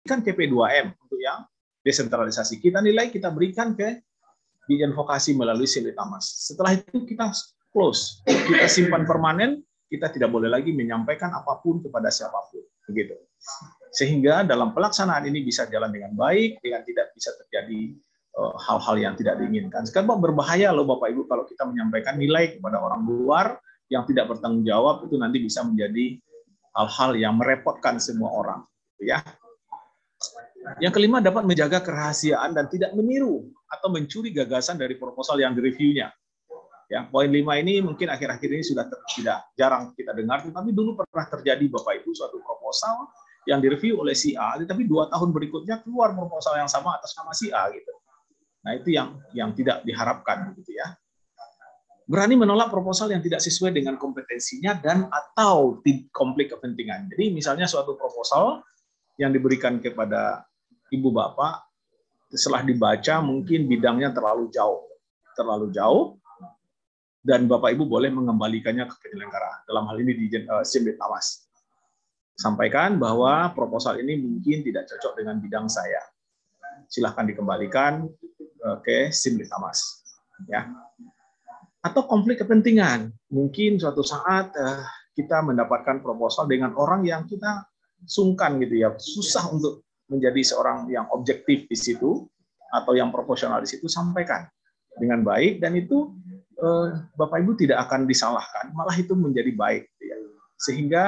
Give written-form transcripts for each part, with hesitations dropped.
berikan ke P2M untuk yang desentralisasi. Kita nilai, kita berikan ke Dijen Vokasi melalui Silitamas. Setelah itu kita close, kita simpan permanen, kita tidak boleh lagi menyampaikan apapun kepada siapapun, begitu. Sehingga dalam pelaksanaan ini bisa jalan dengan baik, dengan tidak bisa terjadi hal-hal yang tidak diinginkan. Sekarang berbahaya loh Bapak Ibu kalau kita menyampaikan nilai kepada orang luar yang tidak bertanggung jawab, itu nanti bisa menjadi hal-hal yang merepotkan semua orang, ya. Yang kelima, dapat menjaga kerahasiaan dan tidak meniru atau mencuri gagasan dari proposal yang direviewnya. Ya, poin 5 ini mungkin akhir-akhir ini sudah tidak jarang kita dengar, tetapi dulu pernah terjadi Bapak Ibu suatu proposal yang direview oleh si A, tapi 2 tahun berikutnya keluar proposal yang sama atas nama si A gitu. Nah, itu yang tidak diharapkan gitu ya. Berani menolak proposal yang tidak sesuai dengan kompetensinya dan atau konflik kepentingan. Jadi misalnya suatu proposal yang diberikan kepada Ibu Bapak, setelah dibaca mungkin bidangnya terlalu jauh, dan Bapak Ibu boleh mengembalikannya ke penyelenggara. Dalam hal ini di Silitamas. Sampaikan bahwa proposal ini mungkin tidak cocok dengan bidang saya. Silahkan dikembalikan ke Silitamas. Ya. Atau konflik kepentingan. Mungkin suatu saat kita mendapatkan proposal dengan orang yang kita sungkan gitu ya, susah untuk menjadi seorang yang objektif di situ atau yang proporsional di situ, sampaikan dengan baik, dan itu Bapak Ibu tidak akan disalahkan, malah itu menjadi baik gitu ya. Sehingga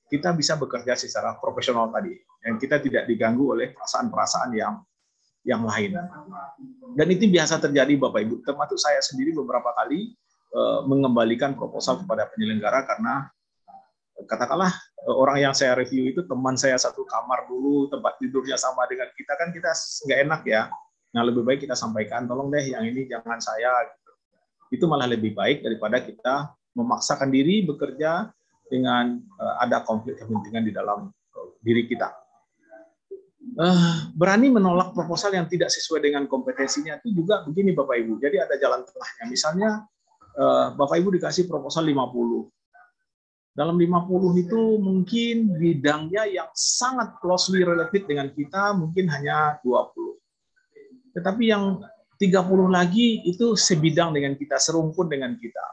kita bisa bekerja secara profesional tadi, dan kita tidak diganggu oleh perasaan-perasaan yang lain. Dan itu biasa terjadi Bapak Ibu, termasuk saya sendiri beberapa kali mengembalikan proposal kepada penyelenggara karena katakanlah orang yang saya review itu teman saya satu kamar dulu, tempat tidurnya sama dengan kita, kan kita nggak enak ya. Nah, lebih baik kita sampaikan, tolong deh yang ini jangan saya. Gitu. Itu malah lebih baik daripada kita memaksakan diri bekerja dengan ada konflik kepentingan di dalam diri kita. Berani menolak proposal yang tidak sesuai dengan kompetensinya itu juga begini Bapak Ibu. Jadi ada jalan tengahnya. Misalnya Bapak Ibu dikasih proposal 50. Dalam 50 itu mungkin bidangnya yang sangat closely related dengan kita mungkin hanya 20. Tetapi yang 30 lagi itu sebidang dengan kita, serumpun dengan kita.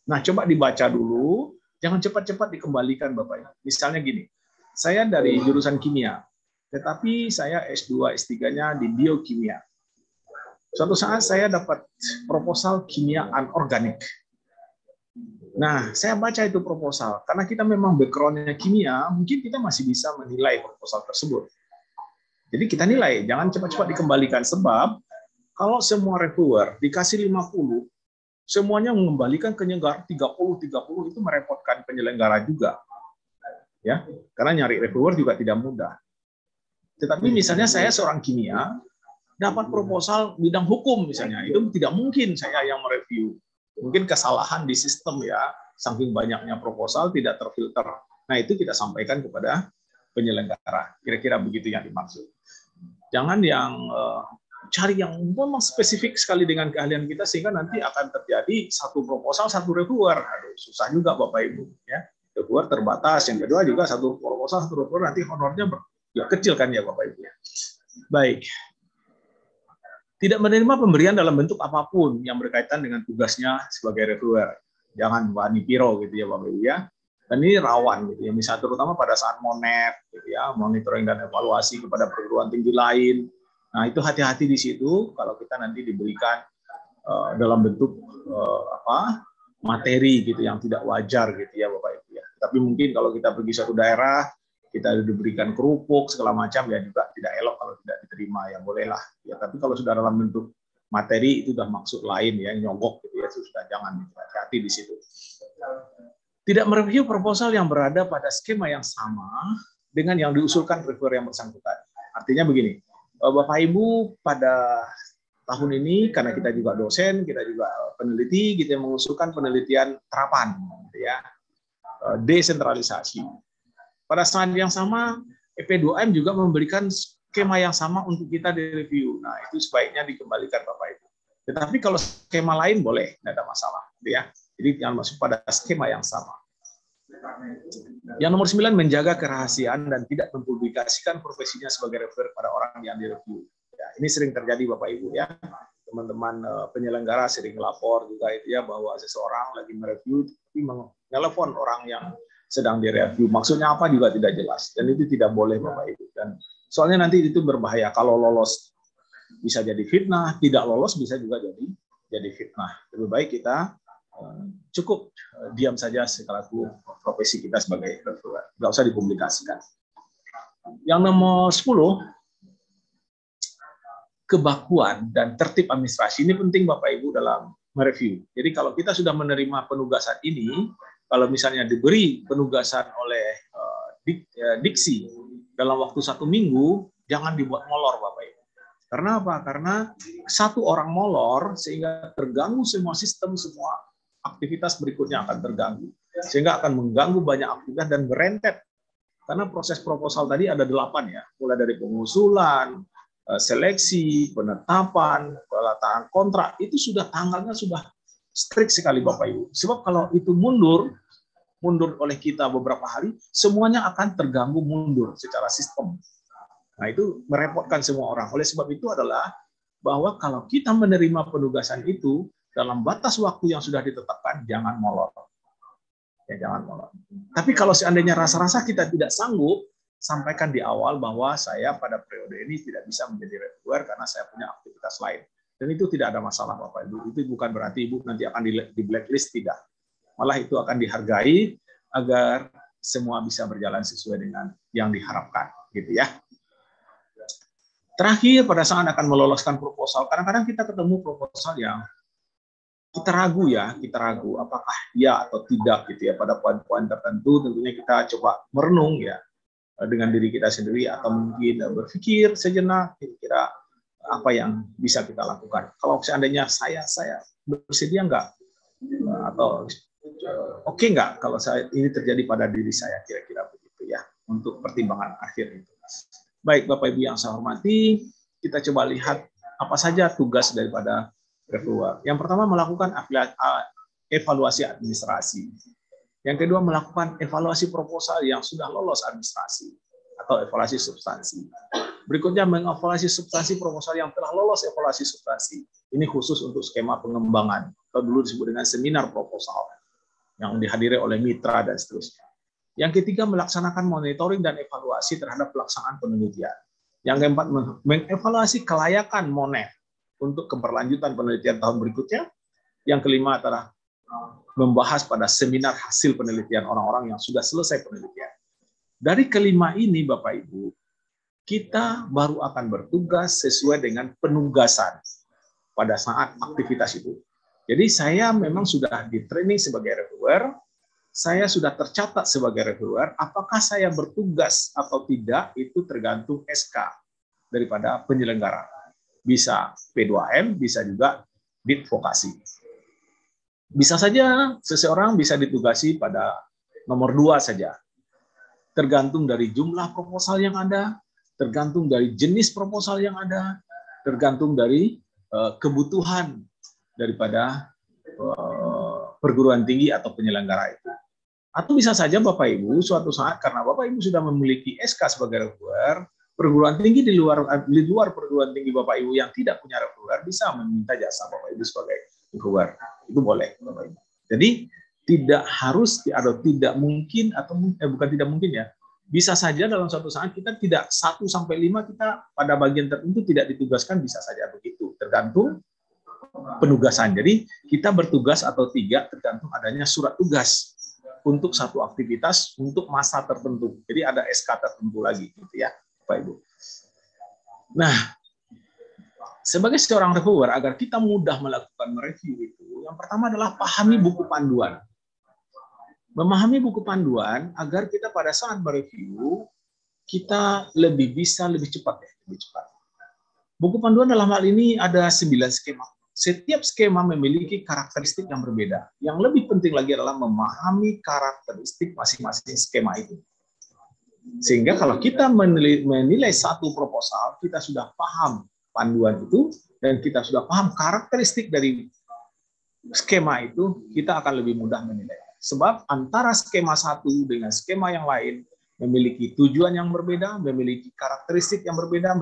Nah, coba dibaca dulu, jangan cepat-cepat dikembalikan Bapak Ibu. Misalnya gini, saya dari jurusan kimia, tetapi saya S2, S3-nya di biokimia. Suatu saat saya dapat proposal kimia anorganik. Nah, saya baca itu proposal. Karena kita memang background-nya kimia, mungkin kita masih bisa menilai proposal tersebut. Jadi kita nilai, jangan cepat-cepat dikembalikan. Sebab, kalau semua reviewer dikasih 50, semuanya mengembalikan ke penyelenggara 30 itu merepotkan penyelenggara juga. Ya, karena nyari reviewer juga tidak mudah. Tetapi misalnya saya seorang kimia, dapat proposal bidang hukum misalnya, itu tidak mungkin saya yang mereview. Mungkin kesalahan di sistem ya, saking banyaknya proposal tidak terfilter. Nah, itu kita sampaikan kepada penyelenggara. Kira-kira begitu yang dimaksud. Jangan yang cari yang memang spesifik sekali dengan keahlian kita, sehingga nanti akan terjadi satu proposal, satu reviewer. Aduh, susah juga Bapak Ibu. Ya. Reviewer terbatas. Yang kedua juga satu proposal, satu reviewer, nanti honornya kecil kan ya Bapak Ibu. Baik. Tidak menerima pemberian dalam bentuk apapun yang berkaitan dengan tugasnya sebagai reviewer. Jangan wani piro gitu ya Bapak Ibu ya. Dan ini rawan gitu ya, misalnya terutama pada saat monet gitu ya, monitoring dan evaluasi kepada perguruan tinggi lain. Nah, itu hati-hati di situ kalau kita nanti diberikan dalam bentuk materi gitu yang tidak wajar gitu ya Bapak Ibu ya. Tapi mungkin kalau kita pergi suatu daerah, kita diberikan kerupuk segala macam ya juga tidak elok kalau tidak diterima, ya bolehlah ya. Tapi kalau sudah dalam bentuk materi itu sudah maksud lain ya, nyogok gitu ya, sudah jangan, hati-hati di situ. Tidak mereview proposal yang berada pada skema yang sama dengan yang diusulkan reviewer yang bersangkutan. Artinya begini, Bapak Ibu pada tahun ini karena kita juga dosen, kita juga peneliti, kita mengusulkan penelitian terapan gitu ya, desentralisasi. Pada saat yang sama, EP2M juga memberikan skema yang sama untuk kita direview. Nah, itu sebaiknya dikembalikan Bapak Ibu. Tetapi kalau skema lain boleh, tidak ada masalah. Gitu ya. Jadi jangan masuk pada skema yang sama. Yang nomor 9, menjaga kerahasiaan dan tidak mempublikasikan profesinya sebagai reviewer pada orang yang direview. Ya, ini sering terjadi Bapak Ibu ya. Teman-teman penyelenggara sering lapor juga itu ya, bahwa seseorang lagi mereview tapi menelpon orang yang sedang direview. Maksudnya apa juga tidak jelas, dan itu tidak boleh Bapak Ibu. Dan soalnya nanti itu berbahaya. Kalau lolos bisa jadi fitnah, tidak lolos bisa juga jadi fitnah. Lebih baik kita cukup diam saja sekalaku profesi kita sebagai reviewer, nggak usah dipublikasikan. Yang nomor 10, kebakuan dan tertib administrasi. Ini penting Bapak Ibu dalam mereview. Jadi kalau kita sudah menerima penugasan ini, kalau misalnya diberi penugasan oleh diksi dalam waktu 1 minggu, jangan dibuat molor Bapak Ibu. Karena apa? Karena satu orang molor sehingga terganggu semua sistem, semua aktivitas berikutnya akan terganggu. Sehingga akan mengganggu banyak aktivitas dan berentet. Karena proses proposal tadi ada 8 ya. Mulai dari pengusulan, seleksi, penetapan, pelaksanaan kontrak, itu sudah tanggalnya sudah strict sekali Bapak Ibu. Sebab kalau itu mundur oleh kita beberapa hari, semuanya akan terganggu mundur secara sistem. Nah itu merepotkan semua orang. Oleh sebab itu adalah bahwa kalau kita menerima penugasan itu, dalam batas waktu yang sudah ditetapkan, jangan molor. Ya, jangan molor. Tapi kalau seandainya rasa-rasa kita tidak sanggup, sampaikan di awal bahwa saya pada periode ini tidak bisa menjadi reviewer karena saya punya aktivitas lain. Dan itu tidak ada masalah Bapak Ibu. Itu bukan berarti Ibu nanti akan di blacklist, tidak. Malah itu akan dihargai agar semua bisa berjalan sesuai dengan yang diharapkan, gitu ya. Terakhir, pada saat akan meloloskan proposal, kadang-kadang kita ketemu proposal yang kita ragu apakah ya atau tidak gitu ya, pada poin-poin tertentu. Tentunya kita coba merenung ya dengan diri kita sendiri, atau mungkin berpikir sejenak kira-kira apa yang bisa kita lakukan. Kalau seandainya saya bersedia enggak, atau oke enggak kalau ini terjadi pada diri saya, kira-kira begitu ya, untuk pertimbangan akhir itu. Baik Bapak Ibu yang saya hormati, kita coba lihat apa saja tugas daripada reviewer. Yang pertama, melakukan evaluasi administrasi. Yang kedua, melakukan evaluasi proposal yang sudah lolos administrasi atau evaluasi substansi. Berikutnya, mengevaluasi substansi proposal yang telah lolos evaluasi substansi. Ini khusus untuk skema pengembangan, atau dulu disebut dengan seminar proposal, yang dihadiri oleh mitra dan seterusnya. Yang ketiga, melaksanakan monitoring dan evaluasi terhadap pelaksanaan penelitian. Yang keempat, mengevaluasi kelayakan monet untuk keberlanjutan penelitian tahun berikutnya. Yang kelima adalah membahas pada seminar hasil penelitian orang-orang yang sudah selesai penelitian. Dari kelima ini, Bapak Ibu, kita baru akan bertugas sesuai dengan penugasan pada saat aktivitas itu. Jadi saya memang sudah di training sebagai reviewer, saya sudah tercatat sebagai reviewer, apakah saya bertugas atau tidak, itu tergantung SK daripada penyelenggara. Bisa P2M, bisa juga Dit Vokasi. Bisa saja seseorang bisa ditugasi pada nomor 2 saja. Tergantung dari jumlah proposal yang ada, tergantung dari jenis proposal yang ada, tergantung dari kebutuhan daripada perguruan tinggi atau penyelenggara itu. Atau bisa saja Bapak Ibu suatu saat, karena Bapak Ibu sudah memiliki SK sebagai reviewer, perguruan tinggi di luar perguruan tinggi Bapak Ibu yang tidak punya reviewer bisa meminta jasa Bapak Ibu sebagai reviewer. Itu boleh Bapak Ibu. Jadi tidak harus atau tidak mungkin, atau bukan tidak mungkin ya, bisa saja dalam suatu saat kita tidak 1 sampai 5 kita pada bagian tertentu tidak ditugaskan, bisa saja begitu, tergantung penugasan. Jadi kita bertugas atau tidak tergantung adanya surat tugas untuk satu aktivitas untuk masa tertentu. Jadi ada SK tertentu lagi gitu ya Bapak Ibu. Nah, sebagai seorang reviewer, agar kita mudah melakukan mereview itu, yang pertama adalah pahami buku panduan. Memahami buku panduan agar kita pada saat mereview kita lebih cepat ya, lebih cepat. Buku panduan dalam hal ini ada 9 skema. Setiap skema memiliki karakteristik yang berbeda. Yang lebih penting lagi adalah memahami karakteristik masing-masing skema itu. Sehingga kalau kita menilai satu proposal, kita sudah paham panduan itu, dan kita sudah paham karakteristik dari skema itu, kita akan lebih mudah menilai. Sebab antara skema satu dengan skema yang lain memiliki tujuan yang berbeda, memiliki karakteristik yang berbeda,